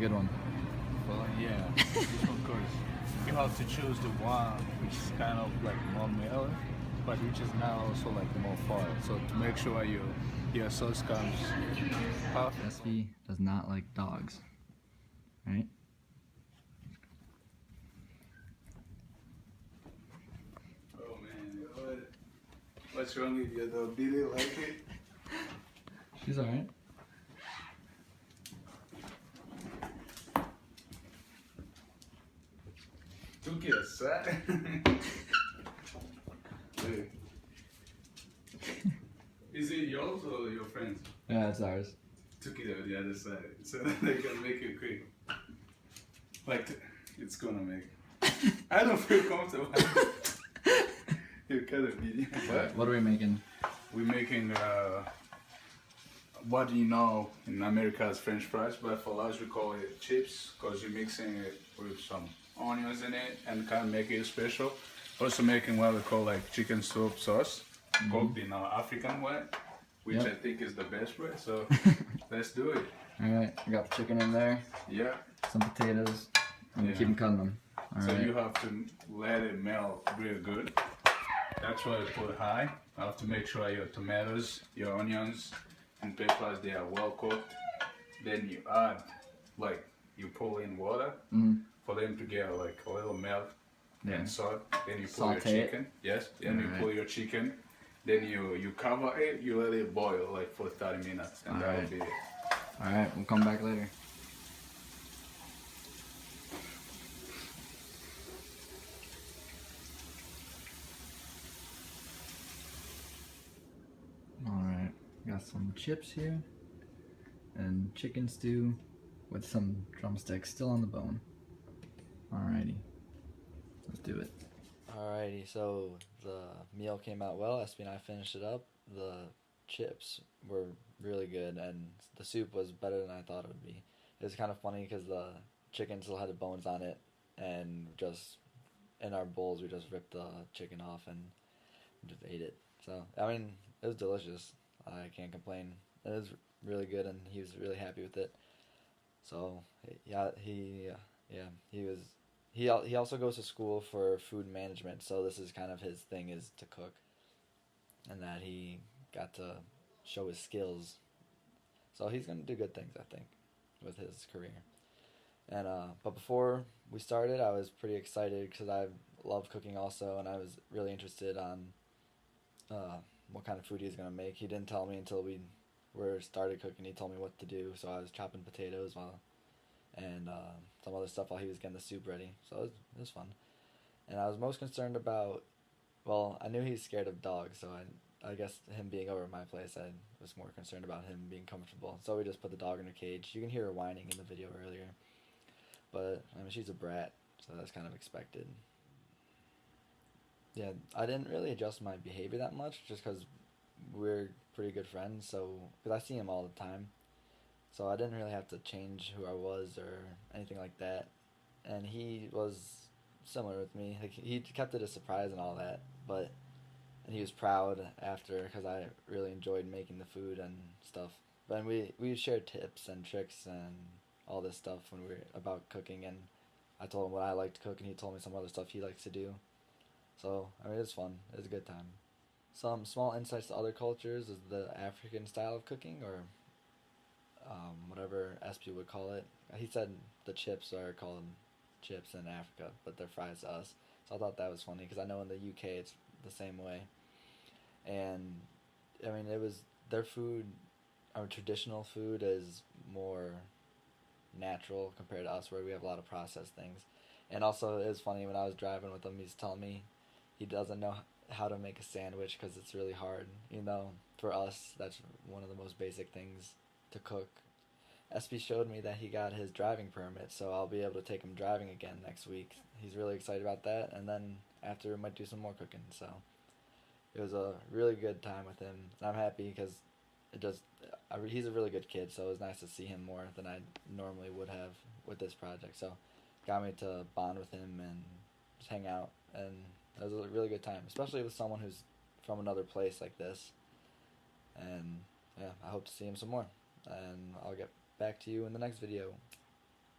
good one. Well, yeah, this one because you have to choose the one which is kind of like more mellow, but which is now also like more foil. So to make sure your sauce comes perfect. SV does not like dogs, right? Oh man, what's wrong with your dog? Did it like it? She's alright. Took it aside. Hey. Is it yours or your friend's? Yeah, it's ours. Took it on the other side so that they can make it quick. Like, it's gonna make. I don't feel comfortable. You're kind of idiot. But What are we making? we're making what you know in America as French fries, but for us we call it chips because you're mixing it with some onions in it and kind of make it special. Also making what we call like chicken soup sauce, cooked in our African way, which Yep. I think is the best way. So let's do it. Alright, we got the chicken in there, Yeah. some potatoes, and we Yeah. keep them cutting them. So Alright. you have to let it melt real good. That's why I put high. I have to make sure your tomatoes, your onions, and peppers they are well cooked. Then you add, like, you pull in water for them to get like a little melt Yeah. and salt. Then you pull your Saute it. chicken. Yes. Then you Alright. pull your chicken. Then you cover it. You let it boil like for 30 minutes, and that will Alright. be it. Alright, we'll come back later. Alright, got some chips here and chicken stew with some drumsticks still on the bone. Alrighty, let's do it. Alrighty, so the meal came out well. SB and I finished it up. The chips were really good, and the soup was better than I thought it would be. It was kind of funny because the chicken still had the bones on it, and just in our bowls we just ripped the chicken off and just ate it. So I mean, it was delicious. I can't complain. It was really good, and he was really happy with it. So yeah, he was. He also goes to school for food management, so this is kind of his thing, is to cook, and that he got to show his skills. So he's gonna do good things, I think, with his career. And but before we started, I was pretty excited because I love cooking also, and I was really interested on what kind of food he was gonna make. He didn't tell me until we started cooking. He told me what to do, so I was chopping potatoes and some other stuff while he was getting the soup ready. So it was fun. And I was most concerned about, well, I knew he's scared of dogs, so I guess him being over at my place, I was more concerned about him being comfortable. So we just put the dog in a cage. You can hear her whining in the video earlier. But, I mean, she's a brat, so that's kind of expected. Yeah, I didn't really adjust my behavior that much, just because we're pretty good friends, so, because I see him all the time. So I didn't really have to change who I was or anything like that. And he was similar with me. Like, he kept it a surprise and all that, and he was proud after because I really enjoyed making the food and stuff. But we shared tips and tricks and all this stuff when we were about cooking, and I told him what I like to cook, and he told me some other stuff he likes to do. So I mean, it was fun. It was a good time. Some small insights to other cultures is the African style of cooking, or whatever SP would call it. He said the chips are called chips in Africa, but they're fries to us. So I thought that was funny because I know in the UK it's the same way. And I mean, it was their food, our traditional food is more natural compared to us, where we have a lot of processed things. And also, it was funny when I was driving with him, he's telling me he doesn't know how to make a sandwich because it's really hard. You know, for us, that's one of the most basic things to cook. SB showed me that he got his driving permit, so I'll be able to take him driving again next week. He's really excited about that, and then after we might do some more cooking. So it was a really good time with him, and I'm happy because he's a really good kid, so it was nice to see him more than I normally would have with this project. So it got me to bond with him and just hang out, and it was a really good time, especially with someone who's from another place like this. And yeah, I hope to see him some more, and I'll get back to you in the next video.